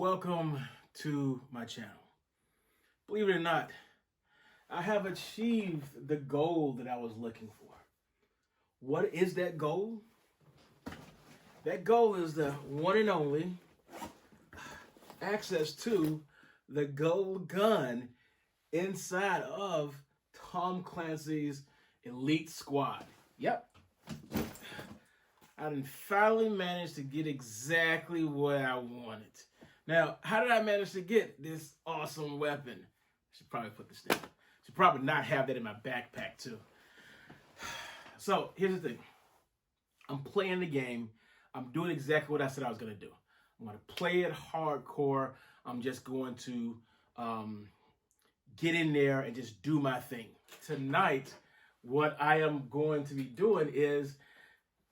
welcome to my channel. Believe it or not, I have achieved the goal that I was looking for. What is that goal? That goal is the one and only access to the gold gun inside of Tom Clancy's elite squad. Yep. I finally managed to get exactly what I wanted. Now, how did I manage to get this awesome weapon? I should probably put this down. Should probably not have that in my backpack too. So here's the thing. I'm playing the game. I'm doing exactly what I said I was going to do. I'm going to play it hardcore. I'm just going to get in there and just do my thing. Tonight, what I am going to be doing is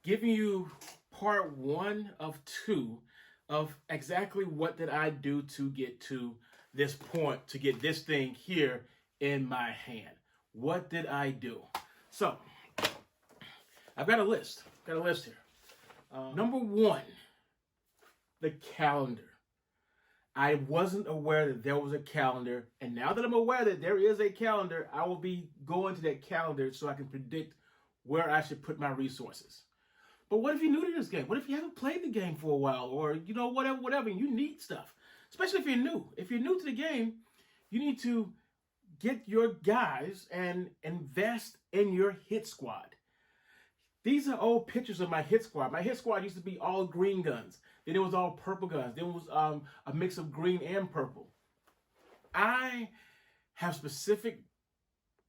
giving you part 1 of 2 of exactly what did I do to get to this point, to get this thing here in my hand. What did I do? So, I've got a list. Got a list here. Number 1, the calendar. I wasn't aware that there was a calendar, and now that I'm aware that there is a calendar, I will be going to that calendar so I can predict where I should put my resources. But what if you're new to this game? What if you haven't played the game for a while, or whatever, and you need stuff? Especially if you're new. If you're new to the game, you need to get your guys and invest in your hit squad. These are old pictures of my hit squad. My hit squad used to be all green guns. Then it was all purple guns. Then it was a mix of green and purple. I have specific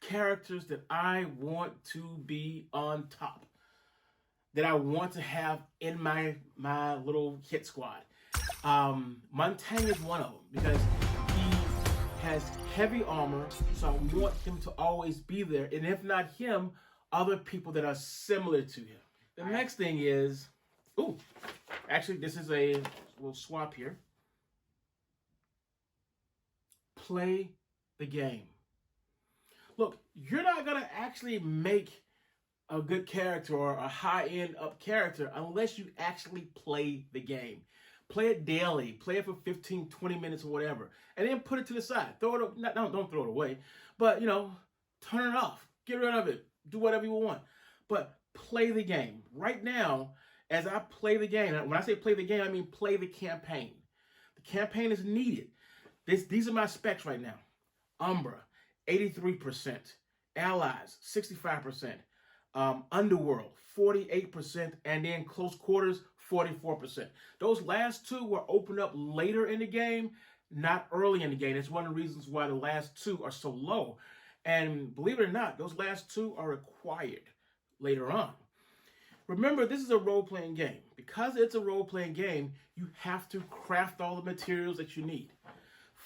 characters that I want to be on top, that I want to have in my little hit squad. Montaigne is one of them because he has heavy armor, so I want him to always be there. And if not him, other people that are similar to him. The next thing is, actually this is a little swap here. Play the game. Look, you're not gonna actually make a good character or a high-end up character unless you actually play the game. Play it daily. Play it for 15, 20 minutes or whatever. And then put it to the side. Throw it, don't throw it away. But, turn it off. Get rid of it. Do whatever you want. But play the game. Right now, as I play the game, when I say play the game, I mean play the campaign. The campaign is needed. These are my specs right now. Umbra, 83%. Allies, 65%. Underworld, 48%, and then close quarters, 44%. Those last two were opened up later in the game, not early in the game. It's one of the reasons why the last two are so low. And believe it or not, those last two are required later on. Remember, this is a role-playing game. Because it's a role-playing game, you have to craft all the materials that you need.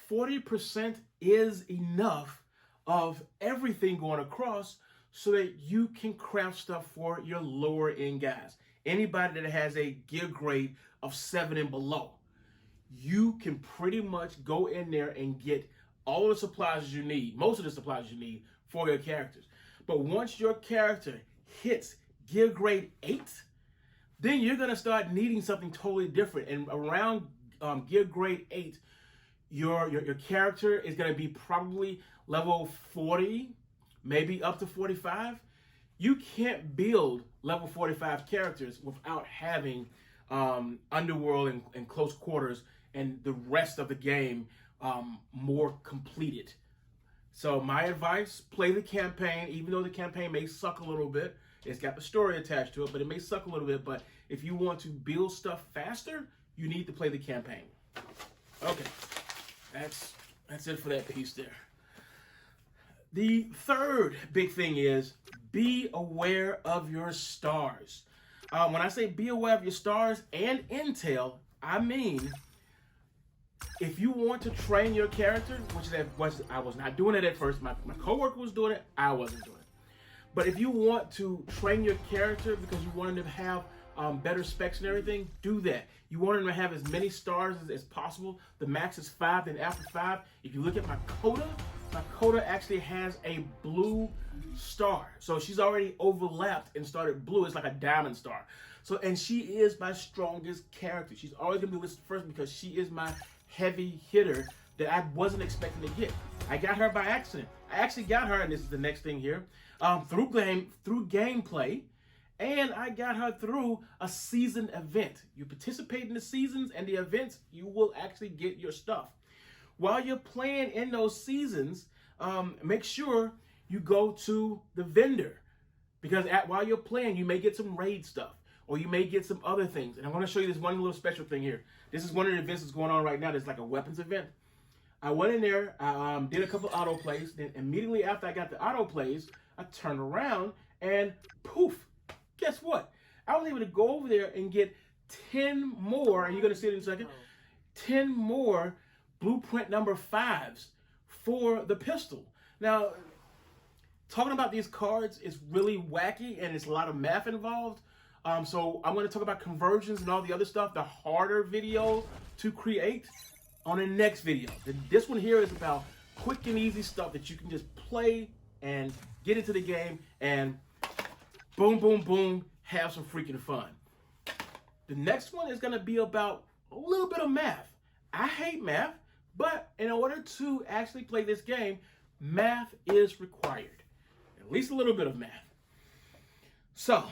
40% is enough of everything going across so that you can craft stuff for your lower end guys. Anybody that has a gear grade of 7 and below, you can pretty much go in there and get all the supplies you need, most of the supplies you need for your characters. But once your character hits gear grade 8, then you're gonna start needing something totally different. And around gear grade 8, your character is gonna be probably level 40, maybe up to 45. You can't build level 45 characters without having Underworld and Close Quarters and the rest of the game more completed. So my advice, play the campaign, even though the campaign may suck a little bit. It's got the story attached to it, but it may suck a little bit. But if you want to build stuff faster, you need to play the campaign. Okay, that's it for that piece there. The third big thing is be aware of your stars. When I say be aware of your stars and intel, I mean if you want to train your character, I was not doing it at first. My coworker was doing it. I wasn't doing it. But if you want to train your character because you want him to have better specs and everything, do that. You want him to have as many stars as possible. The max is 5, and after 5, if you look at my coda actually has a blue star. So she's already overlapped and started blue. It's like a diamond star. So, and she is my strongest character. She's always gonna be listed first because she is my heavy hitter that I wasn't expecting to get. I got her by accident. I actually got her, and this is the next thing here, through gameplay, and I got her through a season event. You participate in the seasons and the events, you will actually get your stuff. While you're playing in those seasons, make sure you go to the vendor, because while you're playing, you may get some raid stuff, or you may get some other things. And I want to show you this one little special thing here. This is one of the events that's going on right now. There's like a weapons event. I went in there, I did a couple auto plays. Then immediately after I got the auto plays, I turned around and poof, guess what? I was able to go over there and get 10 more, and you're going to see it in a second, 10 more blueprint number 5s for the pistol. Now, talking about these cards is really wacky, and it's a lot of math involved. So I'm going to talk about conversions and all the other stuff, the harder video to create, on the next video. This one here is about quick and easy stuff that you can just play and get into the game and boom, boom, boom, have some freaking fun. The next one is going to be about a little bit of math. I hate math, but in order to actually play this game, math is required. At least a little bit of math. So,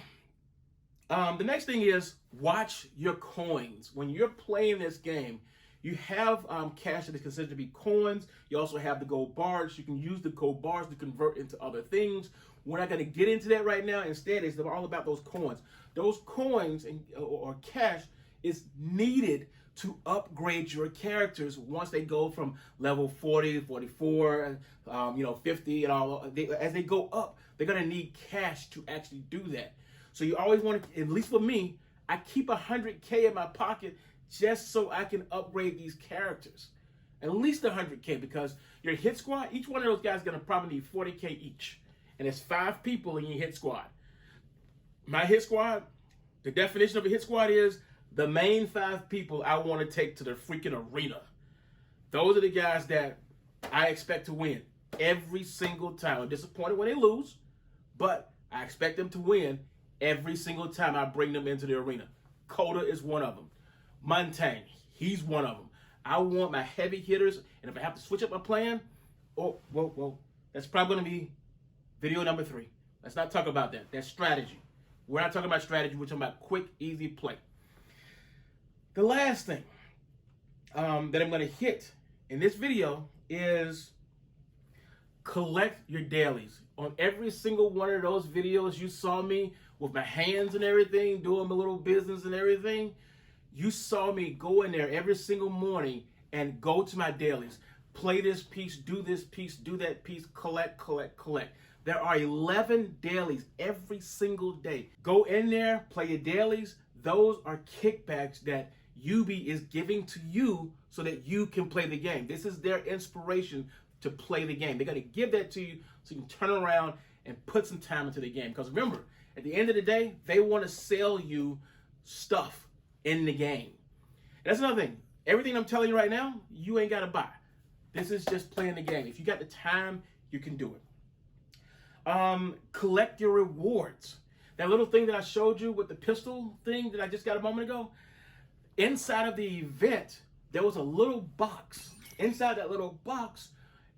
the next thing is watch your coins. When you're playing this game, you have cash that is considered to be coins. You also have the gold bars. You can use the gold bars to convert into other things. We're not going to get into that right now. Instead, it's all about those coins. Those coins or cash is needed to upgrade your characters once they go from level 40, 44, 50, and all. As they go up, they're going to need cash to actually do that. So you always want to, at least for me, I keep 100K in my pocket just so I can upgrade these characters. At least 100K, because your hit squad, each one of those guys is going to probably need 40K each. And it's 5 people in your hit squad. My hit squad, the definition of a hit squad is the main 5 people I want to take to the freaking arena. Those are the guys that I expect to win every single time. I'm disappointed when they lose, but I expect them to win every single time I bring them into the arena. Coda is one of them. Montaigne, he's one of them. I want my heavy hitters, and if I have to switch up my plan, that's probably going to be video number 3. Let's not talk about that. That's strategy. We're not talking about strategy. We're talking about quick, easy play. The last thing that I'm going to hit in this video is collect your dailies. On every single one of those videos you saw me with my hands and everything, doing my little business and everything, you saw me go in there every single morning and go to my dailies. Play this piece, do that piece, collect, collect, collect. There are 11 dailies every single day. Go in there, play your dailies. Those are kickbacks that UB is giving to you so that you can play the game. This is their inspiration to play the game. They're going to give that to you so you can turn around and put some time into the game. Because remember, at the end of the day, they want to sell you stuff in the game. And that's another thing. Everything I'm telling you right now, you ain't got to buy. This is just playing the game. If you got the time, you can do it. Collect your rewards. That little thing that I showed you with the pistol thing that I just got a moment ago, inside of the event, there was a little box. Inside that little box,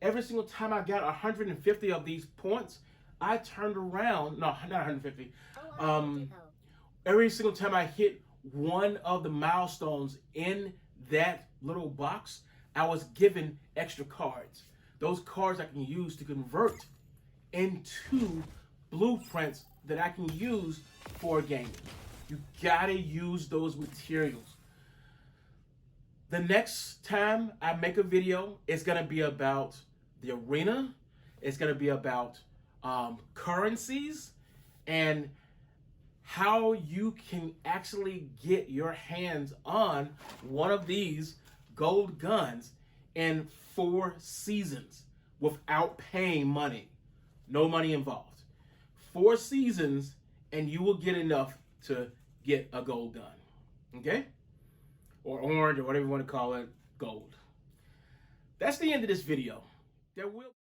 every single time I got 150 of these points, I turned around, no, not 150. Every single time I hit one of the milestones in that little box, I was given extra cards. Those cards I can use to convert into blueprints that I can use for gaming. You gotta use those materials. The next time I make a video, it's gonna be about the arena. It's gonna be about currencies and how you can actually get your hands on one of these gold guns in 4 seasons without paying money. No money involved. 4 seasons and you will get enough to get a gold gun. Okay? Or orange or whatever you want to call it, gold. That's the end of this video. There will